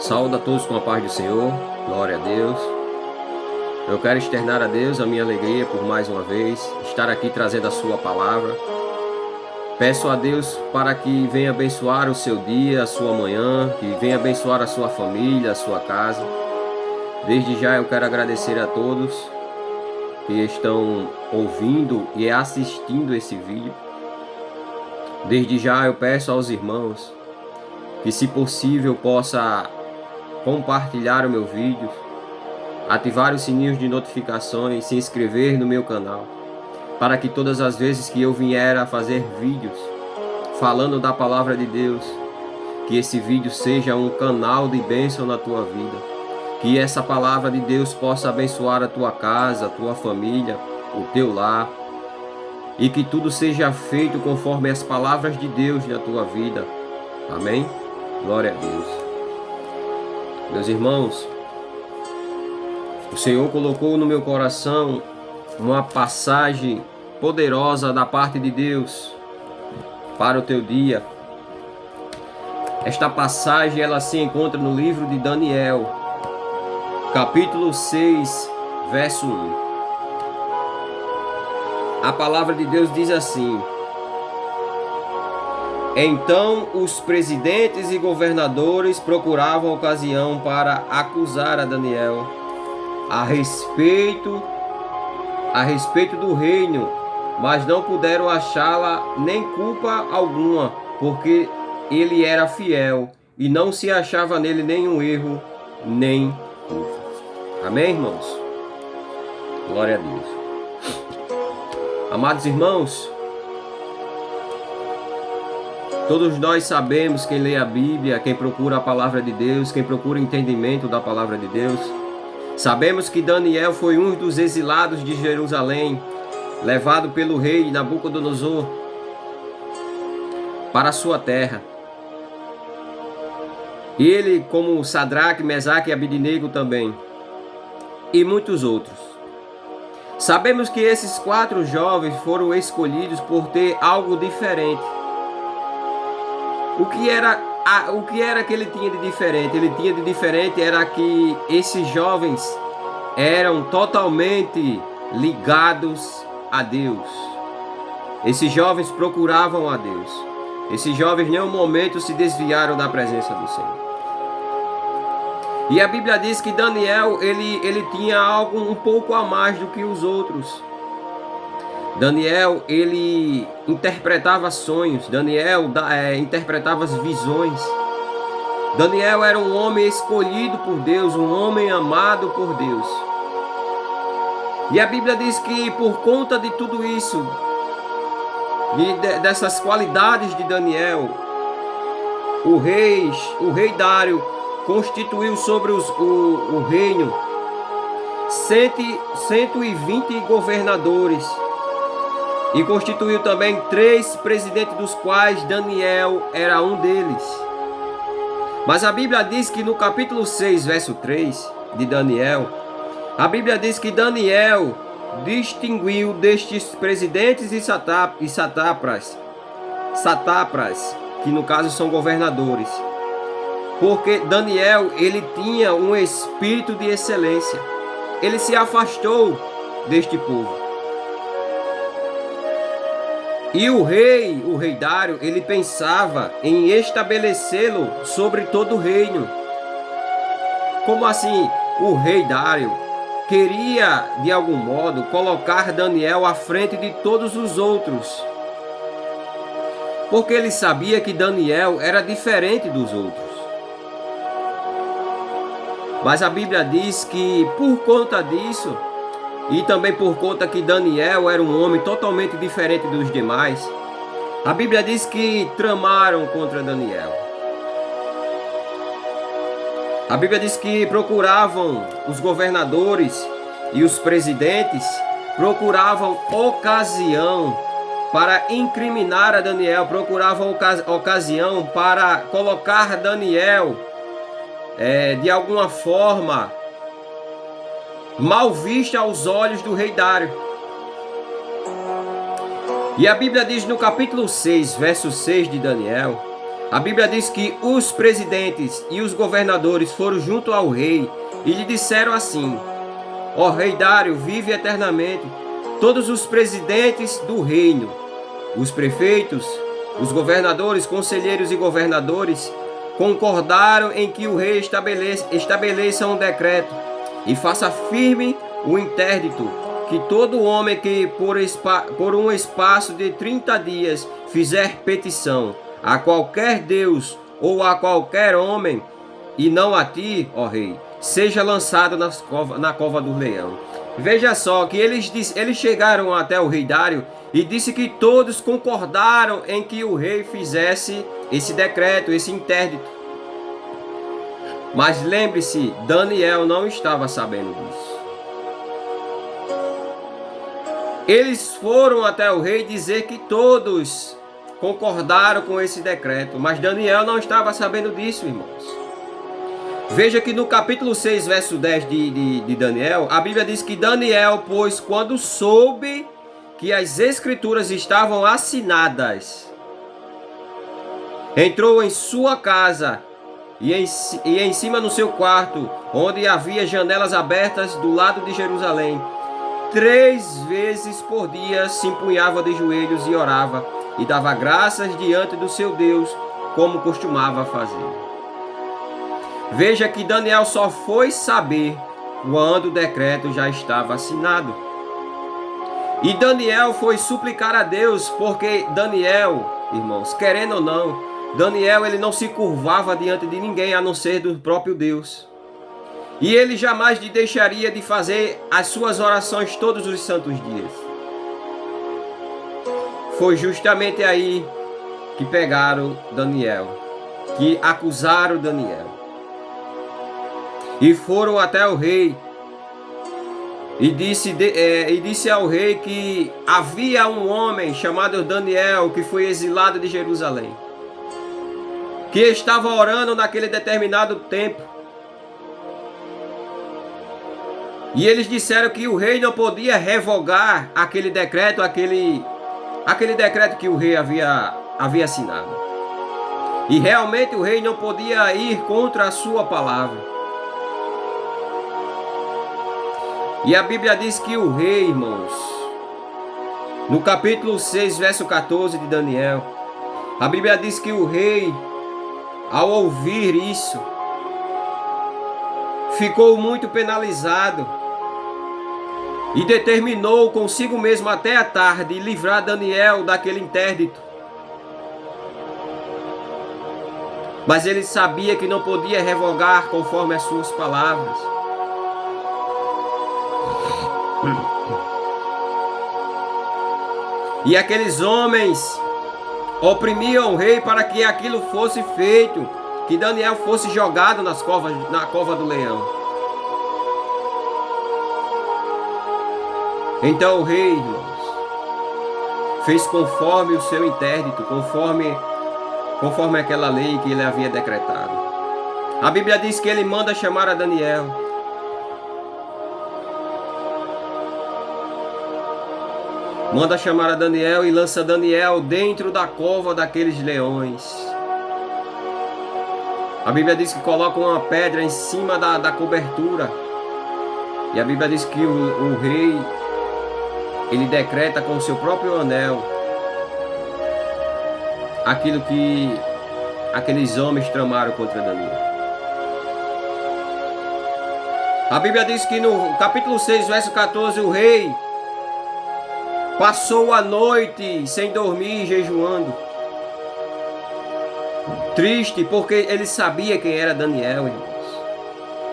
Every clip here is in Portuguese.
Saúdo a todos com a paz do Senhor, glória a Deus. Eu quero externar a Deus a minha alegria por mais uma vez estar aqui trazendo a sua palavra. Peço a Deus para que venha abençoar o seu dia, a sua manhã, que venha abençoar a sua família, a sua casa. Desde já eu quero agradecer a todos que estão ouvindo e assistindo esse vídeo. Desde já eu peço aos irmãos que, se possível, possa compartilhar o meu vídeo, ativar os sininhos de notificações, se inscrever no meu canal, para que todas as vezes que eu vier a fazer vídeos falando da palavra de Deus, que esse vídeo seja um canal de bênção na tua vida, que essa palavra de Deus possa abençoar a tua casa, a tua família, o teu lar, e que tudo seja feito conforme as palavras de Deus na tua vida. Amém? Glória a Deus. Meus irmãos, o Senhor colocou no meu coração uma passagem poderosa da parte de Deus para o teu dia. Esta passagem ela se encontra no livro de Daniel, capítulo 6, verso 1. A palavra de Deus diz assim: Então os presidentes e governadores procuravam ocasião para acusar a Daniel a respeito do reino, mas não puderam achá-la nem culpa alguma, porque ele era fiel e não se achava nele nenhum erro, nem culpa. Amém, irmãos? Glória a Deus. Amados irmãos, todos nós sabemos, quem lê a Bíblia, quem procura a palavra de Deus, quem procura entendimento da palavra de Deus, sabemos que Daniel foi um dos exilados de Jerusalém, levado pelo rei Nabucodonosor para a sua terra. Ele, como Sadraque, Mesaque e Abidnego também, e muitos outros. Sabemos que esses 4 jovens foram escolhidos por ter algo diferente. O que era que ele tinha de diferente? Ele tinha de diferente era que esses jovens eram totalmente ligados a Deus. Esses jovens procuravam a Deus. Esses jovens em nenhum momento se desviaram da presença do Senhor. E a Bíblia diz que Daniel, ele tinha algo um pouco a mais do que os outros. Daniel, ele interpretava sonhos. Daniel interpretava as visões. Daniel era um homem escolhido por Deus, um homem amado por Deus. E a Bíblia diz que por conta de tudo isso, dessas qualidades de Daniel, o rei Dário constituiu sobre o reino 120 governadores e constituiu também 3 presidentes, dos quais Daniel era um deles. Mas a Bíblia diz que no capítulo 6, verso 3 de Daniel, a Bíblia diz que Daniel distinguiu destes presidentes e satrapas, que no caso são governadores, porque Daniel, ele tinha um espírito de excelência. Ele se afastou deste povo. E o rei Dário, ele pensava em estabelecê-lo sobre todo o reino. Como assim? O rei Dário queria, de algum modo, colocar Daniel à frente de todos os outros, porque ele sabia que Daniel era diferente dos outros. Mas a Bíblia diz que por conta disso, e também por conta que Daniel era um homem totalmente diferente dos demais, a Bíblia diz que tramaram contra Daniel. A Bíblia diz que procuravam, os governadores e os presidentes procuravam ocasião para incriminar a Daniel, procuravam ocasião para colocar Daniel de alguma forma mal vista aos olhos do rei Dário. E a Bíblia diz no capítulo 6, verso 6 de Daniel, A Bíblia diz que os presidentes e os governadores foram junto ao rei e lhe disseram assim: ó rei Dário, vive eternamente. Todos os presidentes do reino, os prefeitos, os governadores, conselheiros e governadores concordaram em que o rei estabeleça um decreto e faça firme o interdito que todo homem que por um espaço de 30 dias fizer petição a qualquer Deus ou a qualquer homem, e não a ti, ó rei, seja lançado na cova do leão. Veja só que eles chegaram até o rei Dário e disse que todos concordaram em que o rei fizesse esse decreto, esse interdito. Mas lembre-se, Daniel não estava sabendo disso. Eles foram até o rei dizer que todos concordaram com esse decreto, mas Daniel não estava sabendo disso, irmãos. Veja que no capítulo 6, verso 10 de Daniel, a Bíblia diz que Daniel, pois quando soube que as escrituras estavam assinadas, entrou em sua casa e em cima no seu quarto, onde havia janelas abertas do lado de Jerusalém. 3 vezes por dia se empunhava de joelhos e orava, e dava graças diante do seu Deus, como costumava fazer. Veja que Daniel só foi saber quando o decreto já estava assinado. E Daniel foi suplicar a Deus, porque Daniel, irmãos, querendo ou não, Daniel ele não se curvava diante de ninguém a não ser do próprio Deus. E ele jamais deixaria de fazer as suas orações todos os santos dias. Foi justamente aí que pegaram Daniel, que acusaram Daniel. E foram até o rei e disse ao rei que havia um homem chamado Daniel que foi exilado de Jerusalém, que estava orando naquele determinado tempo. E eles disseram que o rei não podia revogar aquele decreto, aquele decreto que o rei havia assinado. E realmente o rei não podia ir contra a sua palavra. E a Bíblia diz que o rei, irmãos, no capítulo 6, verso 14 de Daniel, a Bíblia diz que o rei, ao ouvir isso, ficou muito penalizado e determinou consigo mesmo até a tarde livrar Daniel daquele interdito. Mas ele sabia que não podia revogar conforme as suas palavras. E aqueles homens oprimiam o rei para que aquilo fosse feito, que Daniel fosse jogado na cova do leão. Então o rei, irmãos, fez conforme o seu interdito, conforme aquela lei que ele havia decretado. A Bíblia diz que ele manda chamar a Daniel. Manda chamar a Daniel e lança Daniel dentro da cova daqueles leões. A Bíblia diz que coloca uma pedra em cima da cobertura. E a Bíblia diz que o rei, ele decreta com o seu próprio anel aquilo que aqueles homens tramaram contra Daniel. A Bíblia diz que no capítulo 6, verso 14, o rei passou a noite sem dormir, jejuando. Triste, porque ele sabia quem era Daniel, irmãos.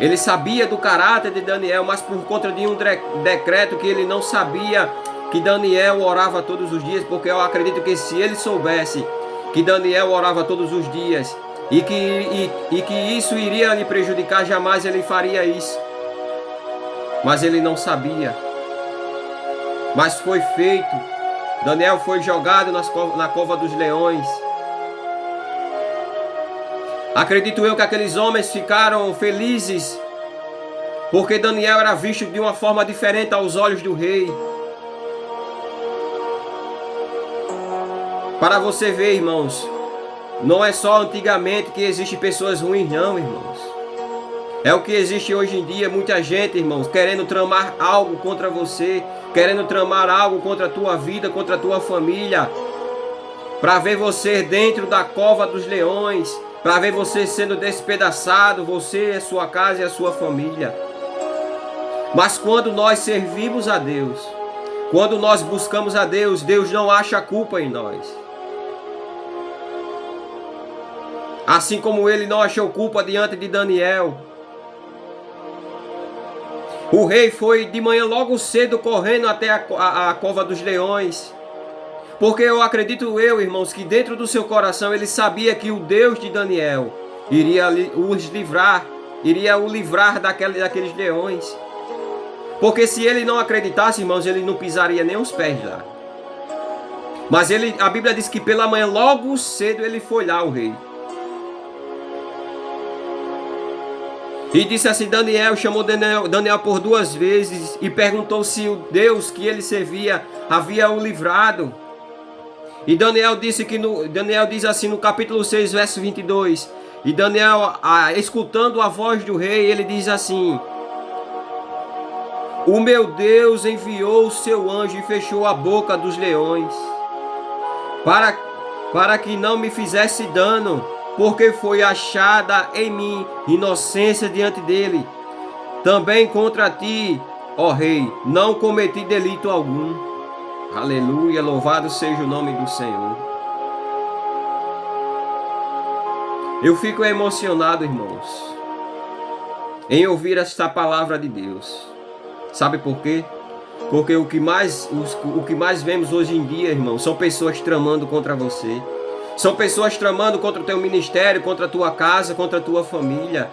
Ele sabia do caráter de Daniel, mas por conta de um decreto que ele não sabia que Daniel orava todos os dias, porque eu acredito que se ele soubesse que Daniel orava todos os dias e que isso iria lhe prejudicar, jamais ele faria isso. Mas ele não sabia. Mas foi feito. Daniel foi jogado na cova dos leões. Acredito eu que aqueles homens ficaram felizes, porque Daniel era visto de uma forma diferente aos olhos do rei. Para você ver, irmãos, Não é só antigamente que existem pessoas ruins, não, irmãos. É o que existe hoje em dia, muita gente, irmãos, querendo tramar algo contra você, querendo tramar algo contra a tua vida, contra a tua família, para ver você dentro da cova dos leões, para ver você sendo despedaçado, você, a sua casa e a sua família. Mas quando nós servimos a Deus, quando nós buscamos a Deus, Deus não acha culpa em nós. Assim como ele não achou culpa diante de Daniel. O rei foi de manhã logo cedo correndo até a cova dos leões. Porque eu acredito, irmãos, que dentro do seu coração ele sabia que o Deus de Daniel iria os livrar, iria o livrar daqueles leões. Porque se ele não acreditasse, irmãos, ele não pisaria nem os pés lá. Mas a Bíblia diz que pela manhã, logo cedo, ele foi lá, o rei. E disse assim, chamou Daniel por 2 vezes e perguntou se o Deus que ele servia havia o livrado. E Daniel diz assim no capítulo 6, verso 22. E Daniel, escutando a voz do rei, ele diz assim: o meu Deus enviou o seu anjo e fechou a boca dos leões, para que não me fizesse dano, porque foi achada em mim inocência diante dele. Também contra ti, ó rei, não cometi delito algum. Aleluia, louvado seja o nome do Senhor. Eu fico emocionado, irmãos, em ouvir esta palavra de Deus. Sabe por quê? Porque o que mais vemos hoje em dia, irmão, são pessoas tramando contra você. São pessoas tramando contra o teu ministério, contra a tua casa, contra a tua família.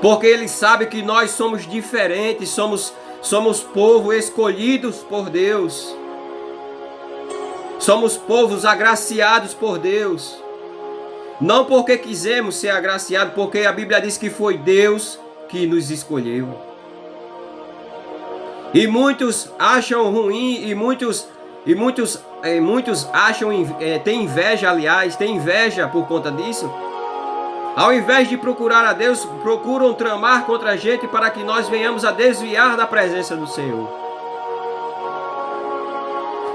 Porque eles sabem que nós somos diferentes, somos povo escolhidos por Deus. Somos povos agraciados por Deus. Não porque quisemos ser agraciados, porque a Bíblia diz que foi Deus que nos escolheu. E muitos acham ruim, e muitos acham, tem inveja, aliás, tem inveja por conta disso. Ao invés de procurar a Deus, procuram tramar contra a gente para que nós venhamos a desviar da presença do Senhor.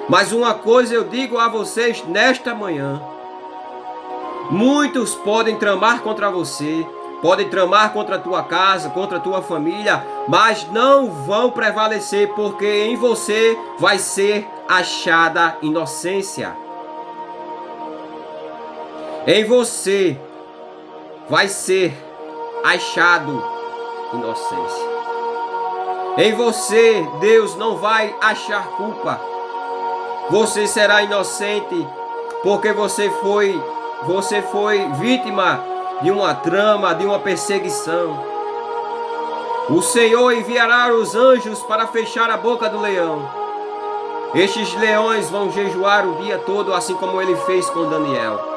Mas uma coisa eu digo a vocês nesta manhã: muitos podem tramar contra você, podem tramar contra a tua casa, contra a tua família, mas não vão prevalecer, porque em você vai ser achada inocência. Em você vai ser achado inocência. Em você, Deus não vai achar culpa. Você será inocente, porque você foi vítima de uma trama, de uma perseguição. O Senhor enviará os anjos para fechar a boca do leão. Estes leões vão jejuar o dia todo, assim como ele fez com Daniel.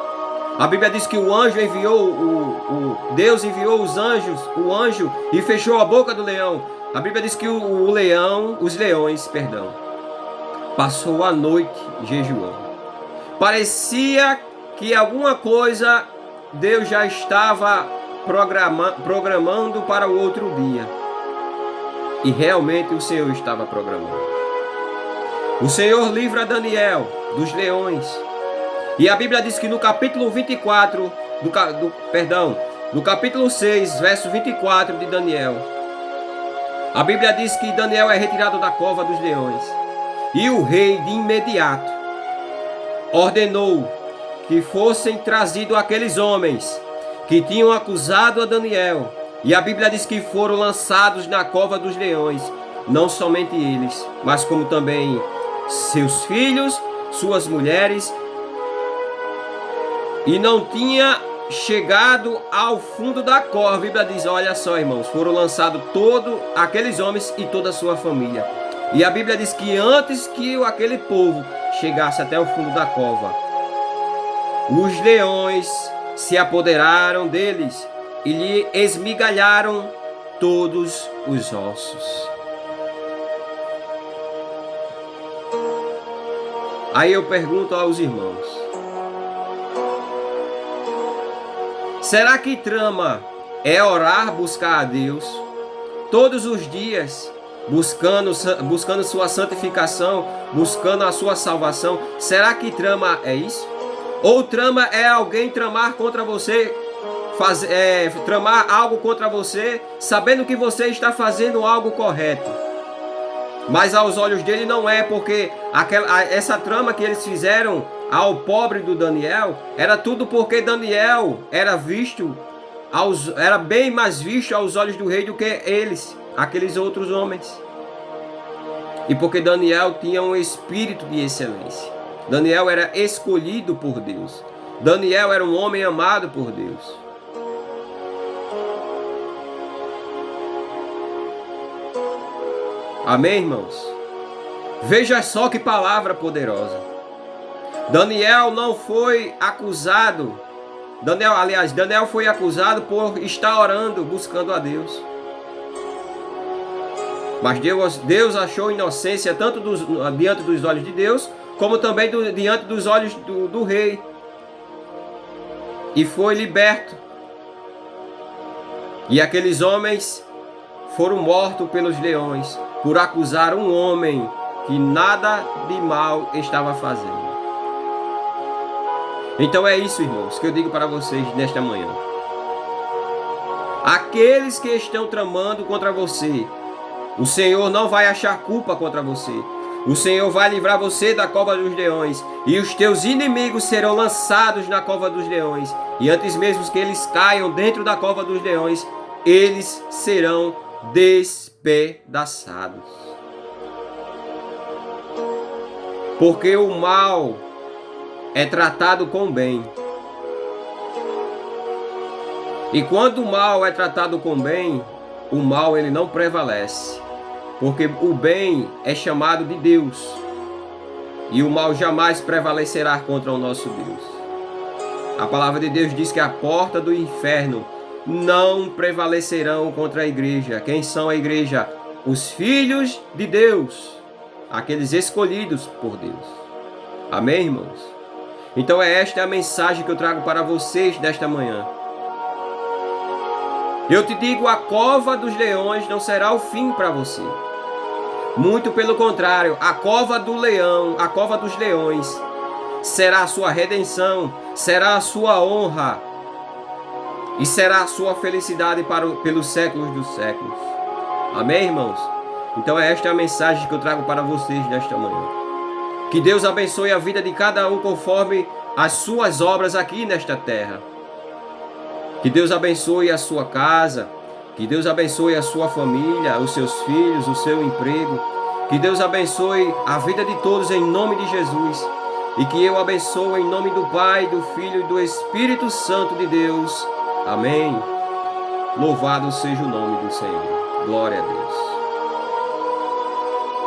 A Bíblia diz que o anjo Deus enviou os anjo e fechou a boca do leão. A Bíblia diz que os leões, passou a noite jejuando. Parecia que alguma coisa Deus já estava programando para o outro dia. E realmente o Senhor estava programando. O Senhor livra Daniel dos leões. E a Bíblia diz que no capítulo 24, no capítulo 6, verso 24 de Daniel, a Bíblia diz que Daniel é retirado da cova dos leões. E o rei de imediato ordenou que fossem trazidos aqueles homens que tinham acusado a Daniel. E a Bíblia diz que foram lançados na cova dos leões. Não somente eles, mas como também seus filhos, suas mulheres. E não tinha chegado ao fundo da cova. A Bíblia diz, olha só, irmãos, foram lançados todos aqueles homens e toda a sua família. E a Bíblia diz que antes que aquele povo chegasse até o fundo da cova, os leões se apoderaram deles e lhe esmigalharam todos os ossos. Aí eu pergunto aos irmãos: Será que trama é orar, buscar a Deus todos os dias, buscando sua santificação, buscando a sua salvação? Será que trama é isso? Ou trama é alguém tramar contra você, tramar algo contra você, sabendo que você está fazendo algo correto, mas aos olhos dele não é, porque essa trama que eles fizeram ao pobre do Daniel era tudo porque Daniel era bem mais visto aos olhos do rei do que aqueles outros homens. E porque Daniel tinha um espírito de excelência. Daniel era escolhido por Deus. Daniel era um homem amado por Deus. Amém, irmãos? Veja só que palavra poderosa. Daniel não foi acusado. Daniel foi acusado por estar orando, buscando a Deus. Mas Deus achou inocência tanto diante dos olhos de Deus, como também diante dos olhos do rei. E foi liberto. E aqueles homens foram mortos pelos leões por acusar um homem que nada de mal estava fazendo. Então é isso, irmãos, que eu digo para vocês nesta manhã. Aqueles que estão tramando contra você, o Senhor não vai achar culpa contra você. O Senhor vai livrar você da cova dos leões, e os teus inimigos serão lançados na cova dos leões. E antes mesmo que eles caiam dentro da cova dos leões, eles serão despedaçados. Porque o mal é tratado com o bem. E quando o mal é tratado com o bem, o mal ele não prevalece. Porque o bem é chamado de Deus. E o mal jamais prevalecerá contra o nosso Deus. A palavra de Deus diz que a porta do inferno não prevalecerão contra a igreja. Quem são a igreja? Os filhos de Deus, aqueles escolhidos por Deus. Amém, irmãos? Então esta é a mensagem que eu trago para vocês desta manhã. Eu te digo, a cova dos leões não será o fim para você. Muito pelo contrário, a cova do leão, a cova dos leões, será a sua redenção, será a sua honra e será a sua felicidade pelos séculos dos séculos. Amém, irmãos? Então esta é a mensagem que eu trago para vocês nesta manhã. Que Deus abençoe a vida de cada um conforme as suas obras aqui nesta terra. Que Deus abençoe a sua casa. Que Deus abençoe a sua família, os seus filhos, o seu emprego. Que Deus abençoe a vida de todos em nome de Jesus. E que eu abençoe em nome do Pai, do Filho e do Espírito Santo de Deus. Amém. Louvado seja o nome do Senhor. Glória a Deus.